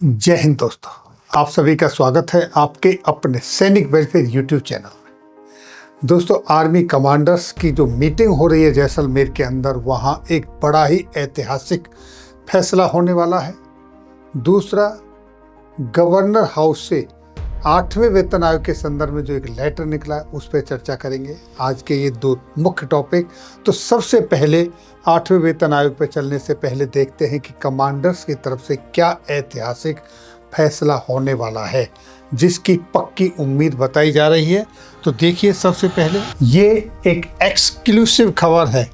जय हिंद दोस्तों, आप सभी का स्वागत है आपके अपने सैनिक वेलफेयर यूट्यूब चैनल में। दोस्तों, आर्मी कमांडर्स की जो मीटिंग हो रही है जैसलमेर के अंदर, वहाँ एक बड़ा ही ऐतिहासिक फैसला होने वाला है। दूसरा, गवर्नर हाउस से 8वें वेतन आयोग के संदर्भ में जो एक लेटर निकला है उस पर चर्चा करेंगे। आज के ये दो मुख्य टॉपिक। तो सबसे पहले 8वें वेतन आयोग पर चलने से पहले देखते हैं कि कमांडर्स की तरफ से क्या ऐतिहासिक फैसला होने वाला है, जिसकी पक्की उम्मीद बताई जा रही है। तो देखिए, सबसे पहले ये एक एक्सक्लूसिव खबर है।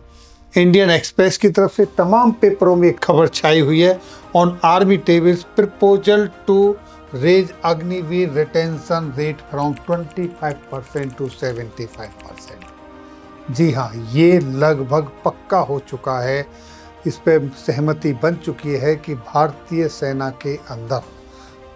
इंडियन एक्सप्रेस की तरफ से तमाम पेपरों में एक खबर छाई हुई है। On army tables proposal to raise Agniveer retention rate from 25% to 75%। जी हाँ, ये लगभग पक्का हो चुका है। इस पर सहमति बन चुकी है कि भारतीय सेना के अंदर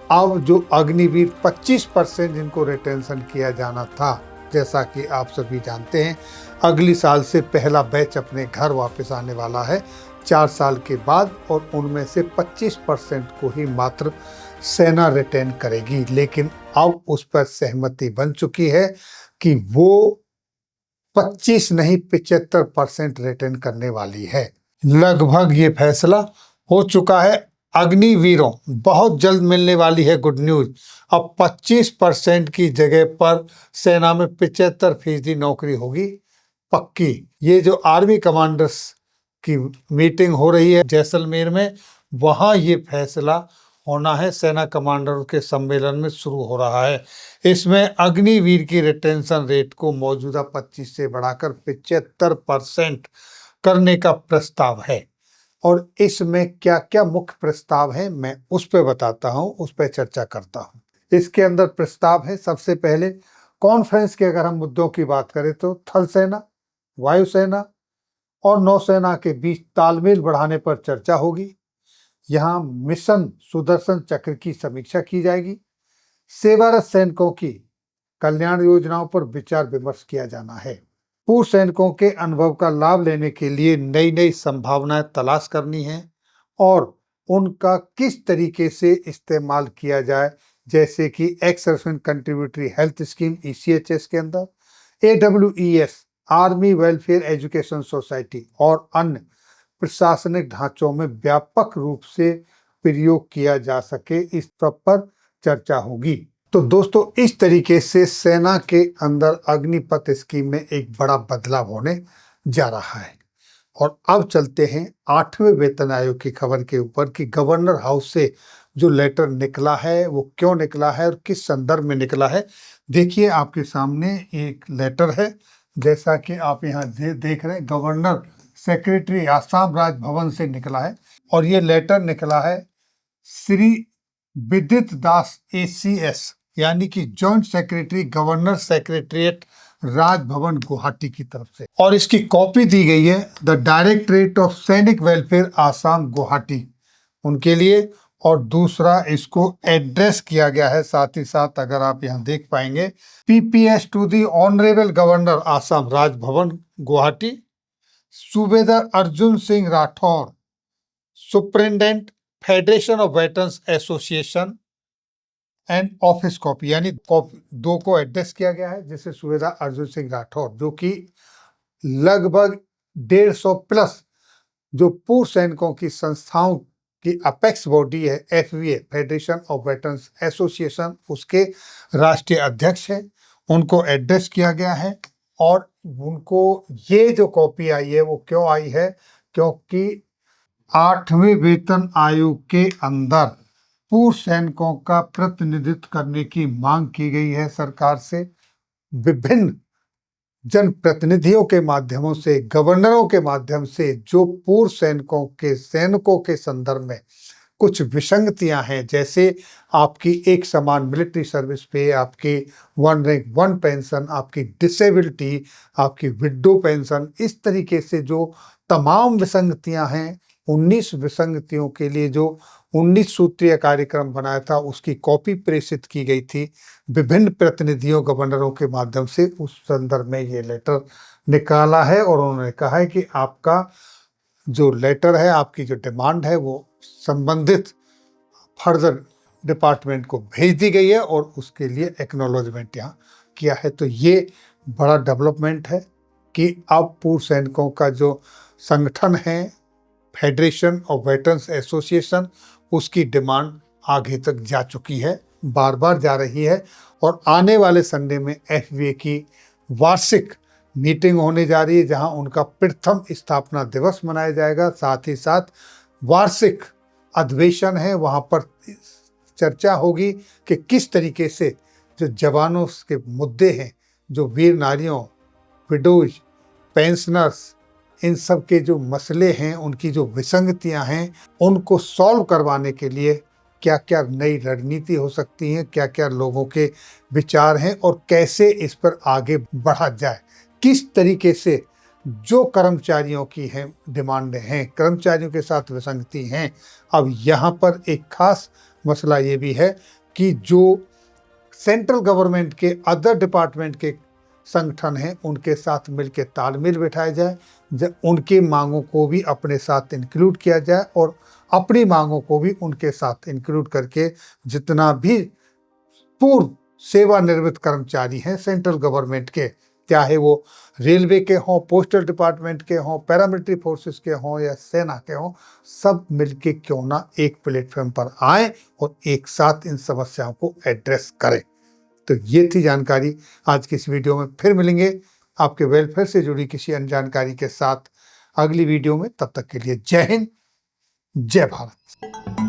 अब जो अग्निवीर 25% जिनको रिटेंशन किया जाना था, जैसा कि आप सभी जानते हैं, अगली साल से पहला बैच अपने घर वापस आने वाला है 4 साल के बाद, और उनमें से 25% को ही मात्र सेना रिटेन करेगी। लेकिन अब उस पर सहमति बन चुकी है कि वो 25 नहीं 75% रिटेन करने वाली है। लगभग ये फैसला हो चुका है। अग्निवीरों, बहुत जल्द मिलने वाली है गुड न्यूज। अब 25% की जगह पर सेना में 75% नौकरी होगी पक्की। ये जो आर्मी कमांडर्स की मीटिंग हो रही है जैसलमेर में, वहाँ ये फैसला होना है। सेना कमांडरों के सम्मेलन में शुरू हो रहा है। इसमें अग्निवीर की रिटेंशन रेट को मौजूदा 25 से बढ़ाकर 75% करने का प्रस्ताव है। और इसमें क्या क्या मुख्य प्रस्ताव है, मैं उस पर बताता हूँ, उस पर चर्चा करता हूँ। इसके अंदर प्रस्ताव है, सबसे पहले कॉन्फ्रेंस के अगर हम मुद्दों की बात करें तो थल सेना, वायुसेना और नौसेना के बीच तालमेल बढ़ाने पर चर्चा होगी। यहाँ मिशन सुदर्शन चक्र की समीक्षा की जाएगी। सेवारत सैनिकों की कल्याण योजनाओं पर विचार विमर्श किया जाना है। पूर्व सैनिकों के अनुभव का लाभ लेने के लिए नई नई संभावनाएं तलाश करनी है और उनका किस तरीके से इस्तेमाल किया जाए, जैसे कि ex serviceman contributory health scheme ECHS के अंदर, AWES army welfare education society और अन्य प्रशासनिक ढांचों में व्यापक रूप से प्रयोग किया जा सके, इस सब पर चर्चा होगी। तो दोस्तों, इस तरीके से सेना के अंदर अग्निपथ स्कीम में एक बड़ा बदलाव होने जा रहा है। और अब चलते हैं 8वें वेतन आयोग की खबर के ऊपर कि गवर्नर हाउस से जो लेटर निकला है वो क्यों निकला है और किस संदर्भ में निकला है। देखिए, आपके सामने एक लेटर है, जैसा कि आप यहाँ देख रहे हैं, गवर्नर सेक्रेटरी आसाम राज भवन से निकला है। और ये लेटर निकला है श्री विदित दास ACS, यानी कि joint secretary governor secretariat Raj Bhavan Guwahati की तरफ से। और इसकी कॉपी दी गई है द डायरेक्टरेट ऑफ सैनिक वेलफेयर आसाम गुवाहाटी, उनके लिए। और दूसरा, इसको एड्रेस किया गया है, साथ ही साथ अगर आप यहाँ देख पाएंगे, PPS to the honourable governor Assam Raj Bhavan Guwahati, सूबेदार Arjun Singh Rathore, superintendent federation of veterans association and office copy, यानी दो को एड्रेस किया गया है, जिसे सूबेदार अर्जुन सिंह राठौर, जो कि लगभग 150 प्लस जो पूर्व सैनिकों की संस्थाओं की अपेक्स बॉडी है, FVA federation of veterans association, उसके राष्ट्रीय अध्यक्ष हैं, उनको एड्रेस किया गया है। और उनको ये जो कॉपी आई है वो क्यों आई है, क्योंकि 8वें वेतन आयोग के अंदर पूर्व सैनिकों का प्रतिनिधित्व करने की मांग की गई है सरकार से। विभिन्न जनप्रतिनिधियों के माध्यमों से, गवर्नरों के माध्यम से, जो पूर्व सैनिकों के संदर्भ में कुछ विसंगतियां हैं, जैसे आपकी एक समान मिलिट्री सर्विस पे, आपकी 1 रैंक 1 पेंशन, आपकी डिसेबिलिटी, आपकी विडो पेंशन, इस तरीके से जो तमाम विसंगतियां हैं, 19 विसंगतियों के लिए जो 19 सूत्रीय कार्यक्रम बनाया था, उसकी कॉपी प्रेषित की गई थी विभिन्न प्रतिनिधियों, गवर्नरों के माध्यम से। उस संदर्भ में ये लेटर निकाला है और उन्होंने कहा है कि आपका जो लेटर है, आपकी जो डिमांड है, वो संबंधित फर्दर डिपार्टमेंट को भेज दी गई है और उसके लिए एक्नॉलेजमेंट यहाँ किया है। तो ये बड़ा डेवलपमेंट है कि अब पूर्व सैनिकों का जो संगठन है, फेडरेशन ऑफ वेटरन्स एसोसिएशन, उसकी डिमांड आगे तक जा चुकी है, बार बार जा रही है। और आने वाले संडे में एफवीए की वार्षिक मीटिंग होने जा रही है, जहां उनका प्रथम स्थापना दिवस मनाया जाएगा। साथ ही साथ वार्षिक अधिवेशन है, वहां पर चर्चा होगी कि किस तरीके से जो जवानों के मुद्दे हैं, जो वीर नारियों, विडोज, पेंशनर्स, इन सब के जो मसले हैं, उनकी जो विसंगतियां हैं, उनको सॉल्व करवाने के लिए क्या क्या नई रणनीति हो सकती है, क्या क्या लोगों के विचार हैं और कैसे इस पर आगे बढ़ा जाए। किस तरीके से जो कर्मचारियों की हैं डिमांडें हैं, कर्मचारियों के साथ विसंगति हैं। अब यहाँ पर एक खास मसला ये भी है कि जो सेंट्रल गवर्नमेंट के अदर डिपार्टमेंट के संगठन हैं, उनके साथ मिलकर तालमेल बिठाया जाए, उनकी मांगों को भी अपने साथ इंक्लूड किया जाए और अपनी मांगों को भी उनके साथ इंक्लूड करके जितना भी पूर्व सेवानिवृत्त कर्मचारी हैं सेंट्रल गवर्नमेंट के, चाहे वो रेलवे के हों, पोस्टल डिपार्टमेंट के हों, पैरामिलिट्री फोर्सेस के हों या सेना के हों, सब मिलके क्यों ना एक प्लेटफॉर्म पर आए और एक साथ इन समस्याओं को एड्रेस करें। तो ये थी जानकारी आज की इस वीडियो में। फिर मिलेंगे आपके वेलफेयर से जुड़ी किसी अन्य जानकारी के साथ अगली वीडियो में। तब तक के लिए जय हिंद, जय भारत।